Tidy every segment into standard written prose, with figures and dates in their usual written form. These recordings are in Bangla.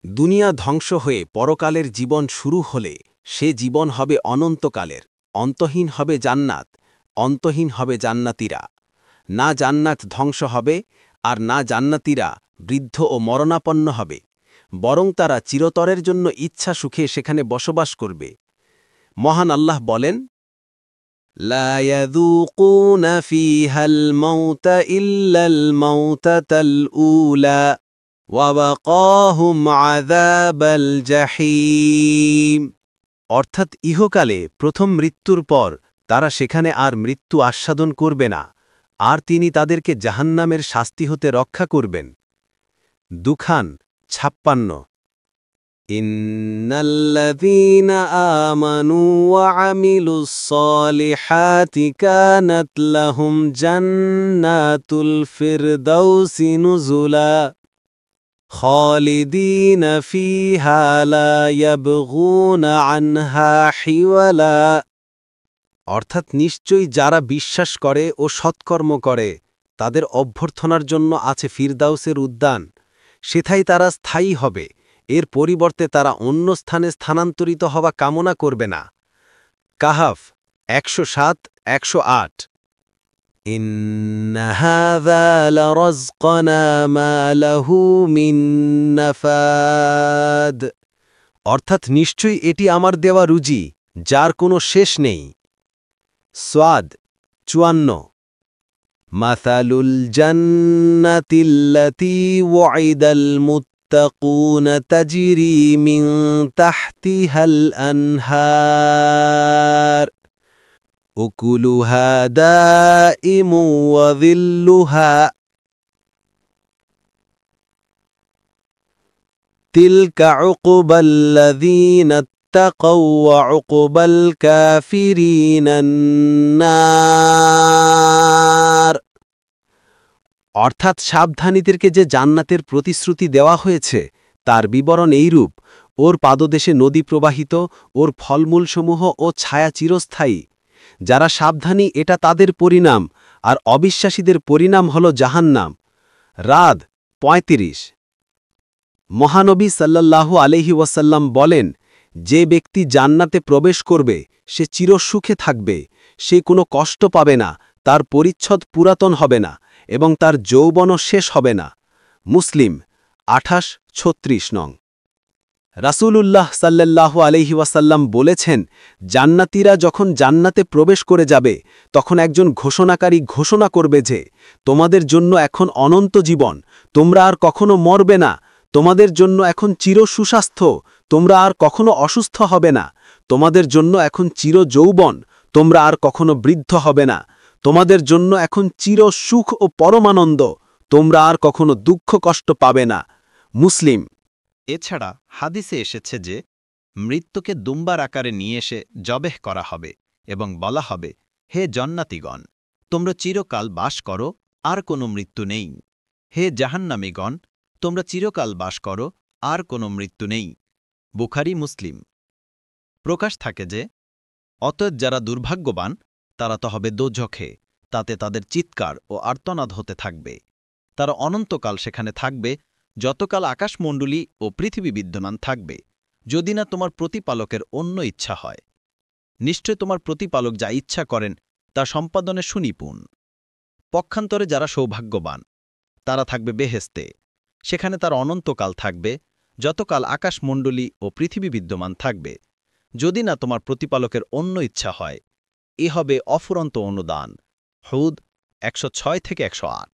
দুনিয়া ধ্বংস হয়ে পরকালের জীবন শুরু হলে সে জীবন হবে অনন্তকালের, অন্তহীন হবে জান্নাত, অন্তহীন হবে জান্নাতীরা। না জান্নাত ধ্বংস হবে আর না জান্নাতীরা বৃদ্ধ ও মরণাপন্ন হবে, বরং তারা চিরতরের জন্য ইচ্ছা সুখে সেখানে বসবাস করবে। মহান আল্লাহ বলেন, লা ইয়াযুকুনা ফীহাল মাউতা ইল্লাল মাউতাতাল উলা ওয়াবাকাহুম আযাবাল জাহিম। অর্থাৎ ইহকালে প্রথম মৃত্যুর পর তারা সেখানে আর মৃত্যু আস্বাদন করবে না, আর তিনি তাদেরকে জাহান্নামের শাস্তি হতে রক্ষা করবেন। দুখান 56। ইন্নাল্লাযীনা আমানু ওয়া আমিলুস সালিহাতি কানাত লাহুম জান্নাতুল ফিরদাউসি নুজুলা খালিদিনা ফীহা লা ইয়াবগুনা আনহা হিওয়ালা। অর্থাৎ নিশ্চয়ই যারা বিশ্বাস করে ও সৎকর্ম করে তাদের অভ্যর্থনার জন্য আছে ফিরদাউসের উদ্যান, সেথায় তারা স্থায়ী হবে, এর পরিবর্তে তারা অন্য স্থানে স্থানান্তরিত হওয়া কামনা করবে না। কাহাফ 107-108। ইন্না হাযা লারাযকানা মা লাহু মিন নাফাদ। অর্থাৎ নিশ্চয়ই এটি আমার দেওয়া রুজি, যার কোনো শেষ নেই। সাদ 54। মাসালুল জান্নাতিল্লাতী ওয়াইদাল মুত্তাকুনা তাজরি মিন তাহতিহাল আনহার উকুলুহা দাইমু ওয়া যিল্লুহা তিলকা উকবাল্লাযীনা ইত্তাকাউ ওয়া উকবাল কাফিরিনান নার। অর্থাৎ সাবধানীদেরকে যে জান্নাতের প্রতিশ্রুতি দেওয়া হয়েছে তার বিবরণ এইরূপ: ওর পাদদেশে নদী প্রবাহিত, ওর ফলমূলসমূহ ও ছায়া চিরস্থায়ী। যারা সাবধানী এটা তাদের পরিণাম, আর অবিশ্বাসীদের পরিণাম হল জাহান্নাম। রাদ 35। মহানবী সাল্লাল্লাহু আলাইহি ওয়াসাল্লাম বলেন, যে ব্যক্তি জান্নাতে প্রবেশ করবে সে চিরসুখে থাকবে, সে কোনো কষ্ট পাবে না, তার পরিচ্ছদ পুরাতন হবে না এবং তার যৌবনও শেষ হবে না। মুসলিম 28-36 নং। রাসূলুল্লাহ সাল্লাল্লাহু আলাইহি ওয়াসাল্লাম বলেছেন, জান্নাতীরা যখন জান্নাতে প্রবেশ করে যাবে তখন একজন ঘোষণাকারী ঘোষণা করবে যে, তোমাদের জন্য এখন অনন্ত জীবন, তোমরা আর কখনো মরবে না, তোমাদের জন্য এখন চির সুস্বাস্থ্য, তোমরা আর কখনো অসুস্থ হবে না, তোমাদের জন্য এখন চির যৌবন, তোমরা আর কখনো বৃদ্ধ হবে না, তোমাদের জন্য এখন চির সুখ ও পরমানন্দ, তোমরা আর কখনো দুঃখ কষ্ট পাবে না। মুসলিম। এছাড়া হাদিসে এসেছে যে মৃত্যুকে দুম্বার আকারে নিয়ে এসে জবেহ করা হবে এবং বলা হবে, হে জান্নাতীগণ, তোমরা চিরকাল বাস করো, আর কোনো মৃত্যু নেই। হে জাহান্নামীগণ, তোমরা চিরকাল বাস করো, আর কোনো মৃত্যু নেই। বুখারী মুসলিম। প্রকাশ থাকে যে অতএব যারা দুর্ভাগ্যবান তারা তো হবে দোজখে, তাতে তাদের চিৎকার ও আর্তনাদ হতে থাকবে। তারা অনন্তকাল সেখানে থাকবে, যতকাল আকাশমণ্ডলী ও পৃথিবী বিদ্যমান থাকবে, যদি না তোমার প্রতিপালকের অন্য ইচ্ছা হয়। নিশ্চয় তোমার প্রতিপালক যা ইচ্ছা করেন তা সম্পাদনে সুনিপুণ। পক্ষান্তরে যারা সৌভাগ্যবান তারা থাকবে বেহেশতে, সেখানে তার অনন্তকাল থাকবে, যতকাল আকাশমণ্ডলী ও পৃথিবী বিদ্যমান থাকবে, যদি না তোমার প্রতিপালকের অন্য ইচ্ছা হয়। এ হবে অফুরন্ত অনুদান। হুদ 106-108।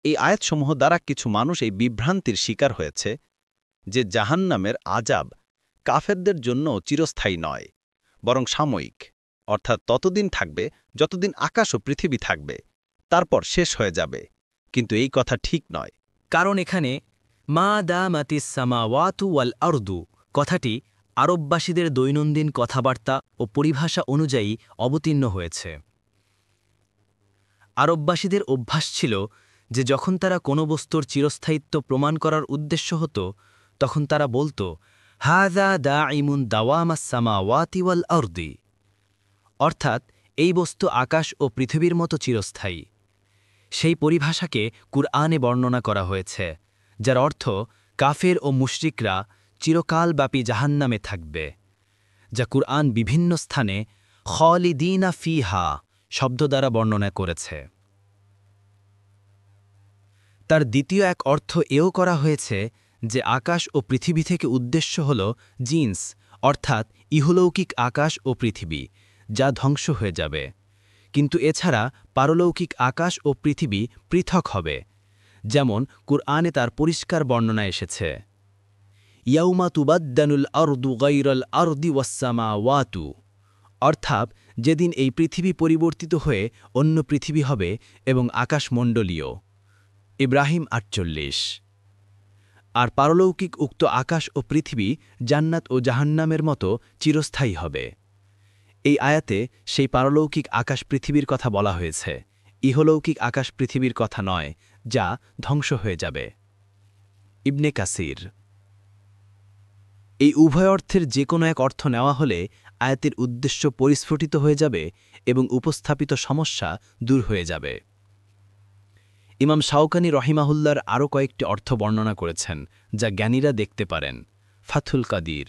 এই আয়াতসমূহ দ্বারা কিছু মানুষ এই বিভ্রান্তির শিকার হয়েছে যে জাহান্নামের আযাব কাফেরদের জন্য চিরস্থায়ী নয়, বরং সাময়িক, অর্থাৎ ততদিন থাকবে যতদিন আকাশ ও পৃথিবী থাকবে, তারপর শেষ হয়ে যাবে। কিন্তু এই কথা ঠিক নয়, কারণ এখানে মা দামাতিস সামাওয়াতু ওয়াল আরদু কথাটি আরববাসীদের দৈনন্দিন কথাবার্তা ও পরিভাষা অনুযায়ী অবতীর্ণ হয়েছে। আরববাসীদের অভ্যাস ছিল যে যখন তারা কোনো বস্তুর চিরস্থায়িত্ব প্রমাণ করার উদ্দেশ্য হতো তখন তারা বলত, হাযা দাঈমুন দাওয়ামাস সামাওয়াতি ওয়াল আরদি, অর্থাৎ এই বস্তু আকাশ ও পৃথিবীর মতো চিরস্থায়ী। সেই পরিভাষাকে কুরআনে বর্ণনা করা হয়েছে, যার অর্থ কাফের ও মুশরিকরা চিরকালব্যাপী জাহান্নামে থাকবে, যা কুরআন বিভিন্ন স্থানে খালিদিনা ফিহা শব্দ দ্বারা বর্ণনা করেছে। তার দ্বিতীয় এক অর্থ এও করা হয়েছে যে আকাশ ও পৃথিবী থেকে উদ্দেশ্য হল জিন্স, অর্থাৎ ইহলৌকিক আকাশ ও পৃথিবী, যা ধ্বংস হয়ে যাবে। কিন্তু এছাড়া পারলৌকিক আকাশ ও পৃথিবী পৃথক হবে, যেমন কুরআনে তার পরিষ্কার বর্ণনা এসেছে, ইয়াউমা তুবাদ্দানুল আরদু গায়রাল আরদি ওয়াসসামাওয়াতু, অর্থাৎ যেদিন এই পৃথিবী পরিবর্তিত হয়ে অন্য পৃথিবী হবে এবং আকাশমণ্ডলীয়। ইব্রাহিম ৪৮। আর পারলৌকিক উক্ত আকাশ ও পৃথিবী জান্নাত ও জাহান্নামের মতো চিরস্থায়ী হবে। এই আয়াতে সেই পারলৌকিক আকাশ পৃথিবীর কথা বলা হয়েছে, ইহলৌকিক আকাশ পৃথিবীর কথা নয়, যা ধ্বংস হয়ে যাবে। ইবনে কাসির। এই উভয় অর্থের যে কোনো এক অর্থ নেওয়া হলে আয়াতের উদ্দেশ্য পরিস্ফুটিত হয়ে যাবে এবং উপস্থাপিত সমস্যা দূর হয়ে যাবে। ইমাম শাওকানি রহিমাহুল্লার আরও কয়েকটি অর্থ বর্ণনা করেছেন, যা জ্ঞানীরা দেখতে পারেন। ফাথুল কাদির।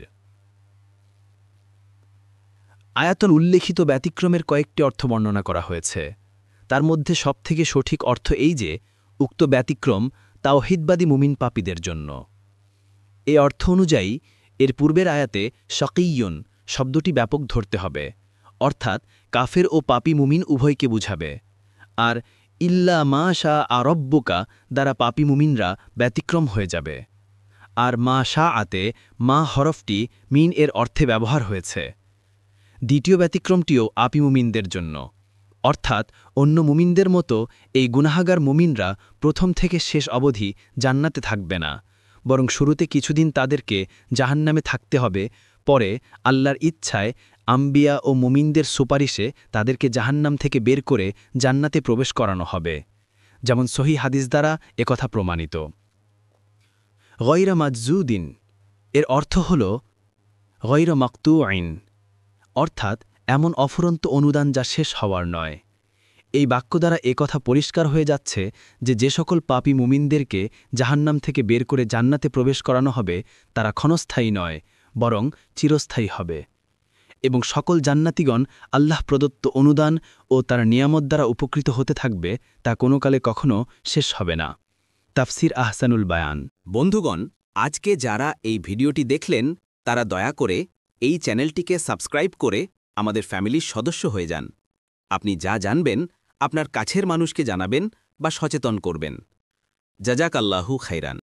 আয়াতন উল্লেখিত ব্যতিক্রমের কয়েকটি অর্থ বর্ণনা করা হয়েছে। তার মধ্যে সবথেকে সঠিক অর্থ এই যে উক্ত ব্যতিক্রম তাওহীদবাদী মুমিন পাপীদের জন্য। এ অর্থ অনুযায়ী এর পূর্বের আয়াতে শাকিয়ুন শব্দটি ব্যাপক ধরতে হবে, অর্থাৎ কাফের ও পাপী মুমিন উভয়কে বুঝাবে। আর ইল্লা মা শা আরব্বুকা দ্বারা পাপী মুমিনরা ব্যতিক্রম হয়ে যাবে। আর মা শা আতে মা হরফটি মিন এর অর্থে ব্যবহার হয়েছে। দ্বিতীয় ব্যতিক্রমটিও আপী মুমিনদের জন্য, অর্থাৎ অন্য মুমিনদের মতো এই গুনাহাগার মুমিনরা প্রথম থেকে শেষ অবধি জান্নাতে থাকবে না, বরং শুরুতে কিছুদিন তাদেরকে জাহান্নামে থাকতে হবে, পরে আল্লাহর ইচ্ছায় আম্বিয়া ও মুমিনদের সুপারিশে তাদেরকে জাহান্নাম থেকে বের করে জান্নাতে প্রবেশ করানো হবে, যেমন সহি হাদিস দ্বারা একথা প্রমাণিত। গয়রা মাজজুদিন এর অর্থ হল গয়রা মাকতুআইন, অর্থাৎ এমন অফুরন্ত অনুদান যা শেষ হওয়ার নয়। এই বাক্য দ্বারা একথা পরিষ্কার হয়ে যাচ্ছে যে সকল পাপী মুমিনদেরকে জাহান্নাম থেকে বের করে জান্নাতে প্রবেশ করানো হবে তারা ক্ষণস্থায়ী নয়, বরং চিরস্থায়ী হবে, এবং সকল জান্নাতীগণ আল্লাহ প্রদত্ত অনুদান ও তার নিয়ামত দ্বারা উপকৃত হতে থাকবে, তা কোনো কালে কখনও শেষ হবে না। তাফসির আহসানুল বায়ান। বন্ধুগণ, আজকে যারা এই ভিডিওটি দেখলেন তারা দয়া করে এই চ্যানেলটিকে সাবস্ক্রাইব করে আমাদের ফ্যামিলির সদস্য হয়ে যান। আপনি যা জানবেন আপনার কাছের মানুষকে জানাবেন বা সচেতন করবেন। জাযাকাল্লাহু খাইরান।